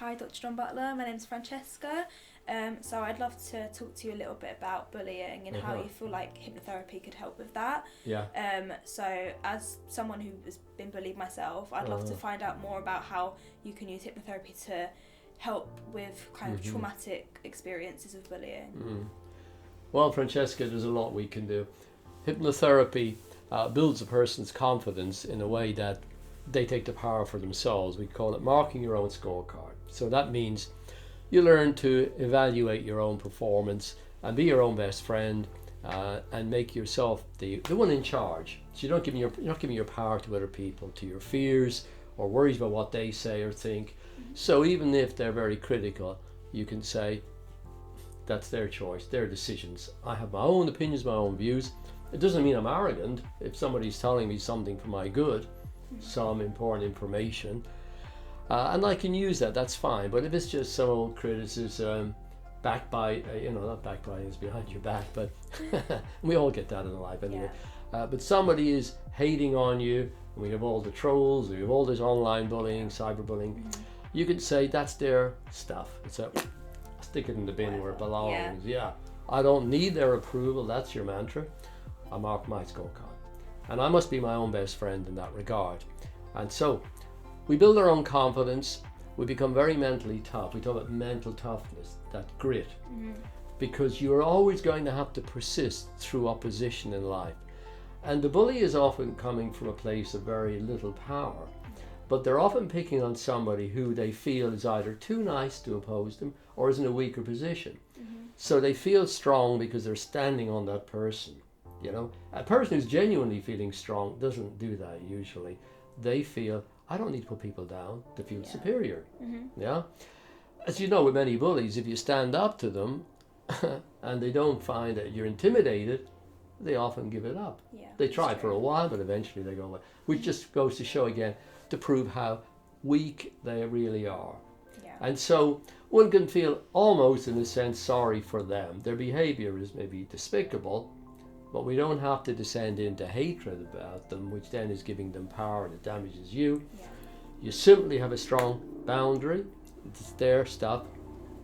Hi, Dr. John Butler. My name's Francesca. So I'd love to talk to you a little bit about bullying and how you feel like hypnotherapy could help with that. Yeah. So as someone who has been bullied myself, I'd love to find out more about how you can use hypnotherapy to help with kind of traumatic experiences of bullying. Well, Francesca, there's a lot we can do. Hypnotherapy builds a person's confidence in a way that they take the power for themselves. We call it marking your own scorecard. So that means you learn to evaluate your own performance and be your own best friend, and make yourself the one in charge. So you're not giving your power to other people, to your fears or worries about what they say or think. So even if they're very critical, you can say, that's their choice, their decisions. I have my own opinions, my own views. It doesn't mean I'm arrogant. If somebody's telling me something for my good, some important information, and I can use that, that's fine. But if it's just some old criticism, not backbiting is behind your back, but we all get that in life anyway. But somebody is hating on you, and we have all the trolls, we have all this online bullying, cyberbullying. You can say that's their stuff. It's stick it in the bin where it belongs. I don't need their approval. That's your mantra. I mark my scorecard, and I must be my own best friend in that regard. And so we build our own confidence. We become very mentally tough. We talk about mental toughness, that grit, because you're always going to have to persist through opposition in life. And the bully is often coming from a place of very little power, but they're often picking on somebody who they feel is either too nice to oppose them or is in a weaker position. So they feel strong because they're standing on that person. You know, a person who's genuinely feeling strong doesn't do that usually. They feel, I don't need to put people down to feel superior. As you know, with many bullies, if you stand up to them and they don't find that you're intimidated, they often give it up. They try for a while, but eventually they go away, which just goes to show again, to prove how weak they really are. And so one can feel almost, in a sense, sorry for them. Their behavior is maybe despicable, but we don't have to descend into hatred about them, which then is giving them power and it damages you. You simply have a strong boundary. It's their stuff.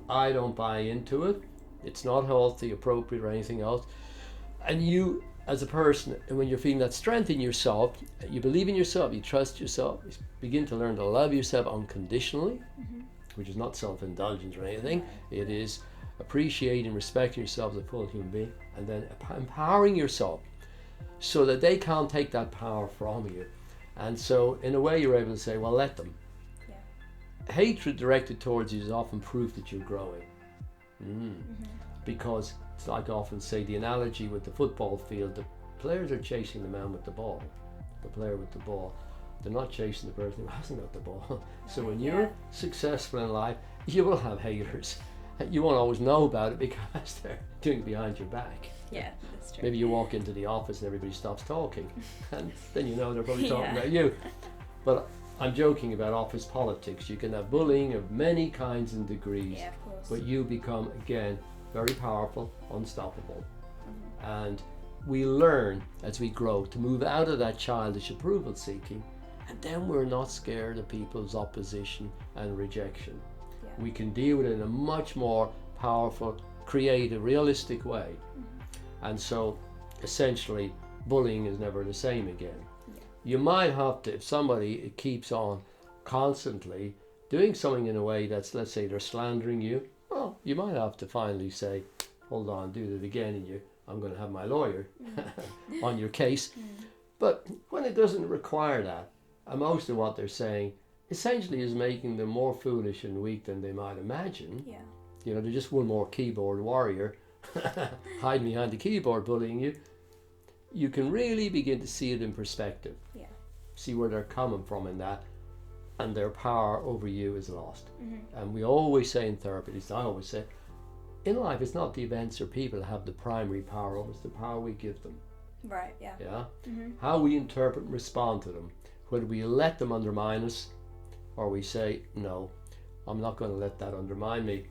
I don't buy into it. It's not healthy, appropriate, or anything else. And you, as a person, and when you're feeling that strength in yourself, you believe in yourself, you trust yourself, you begin to learn to love yourself unconditionally, which is not self-indulgence or anything. It is appreciating, respecting yourself as a full human being, and then empowering yourself so that they can't take that power from you. And so in a way you're able to say, well, let them. Hatred directed towards you is often proof that you're growing. Because it's like I often say, the analogy with the football field, the players are chasing the man with the ball, the player with the ball. They're not chasing the person who hasn't got the ball. So when you're successful in life, you will have haters. You won't always know about it because they're doing it behind your back. That's true. Maybe you walk into the office and everybody stops talking, and then you know they're probably talking about you. But I'm joking about office politics. You can have bullying of many kinds and degrees, of course. but you become, again, very powerful, unstoppable. And we learn as we grow to move out of that childish approval seeking, and then we're not scared of people's opposition and rejection. We can deal with it in a much more powerful, creative, realistic way. And so essentially bullying is never the same again. You might have to, if somebody keeps on constantly doing something in a way that's, let's say they're slandering you, well, you might have to finally say, hold on, do that again, and I'm going to have my lawyer on your case. But when it doesn't require that, and most of what they're saying essentially is making them more foolish and weak than they might imagine. You know, they're just one more keyboard warrior hiding behind the keyboard bullying you. You can really begin to see it in perspective. See where they're coming from in that, and their power over you is lost. And we always say in therapy, at least I always say, in life it's not the events or people that have the primary power over us, it's the power we give them. How we interpret and respond to them, whether we let them undermine us or we say, no, I'm not going to let that undermine me.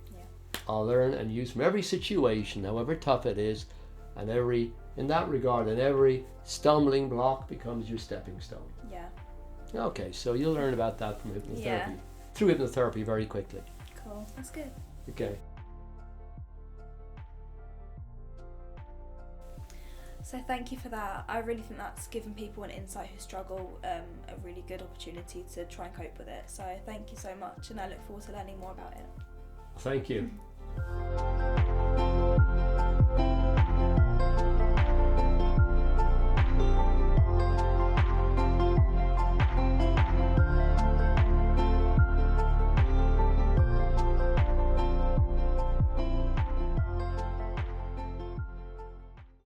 I'll learn and use from every situation, however tough it is, and in that regard, and every stumbling block becomes your stepping stone. Okay, so you'll learn about that from hypnotherapy, through hypnotherapy very quickly. Cool. That's good. Okay. So thank you for that. I really think that's given people an insight who struggle a really good opportunity to try and cope with it. So thank you so much, and I look forward to learning more about it. Thank you.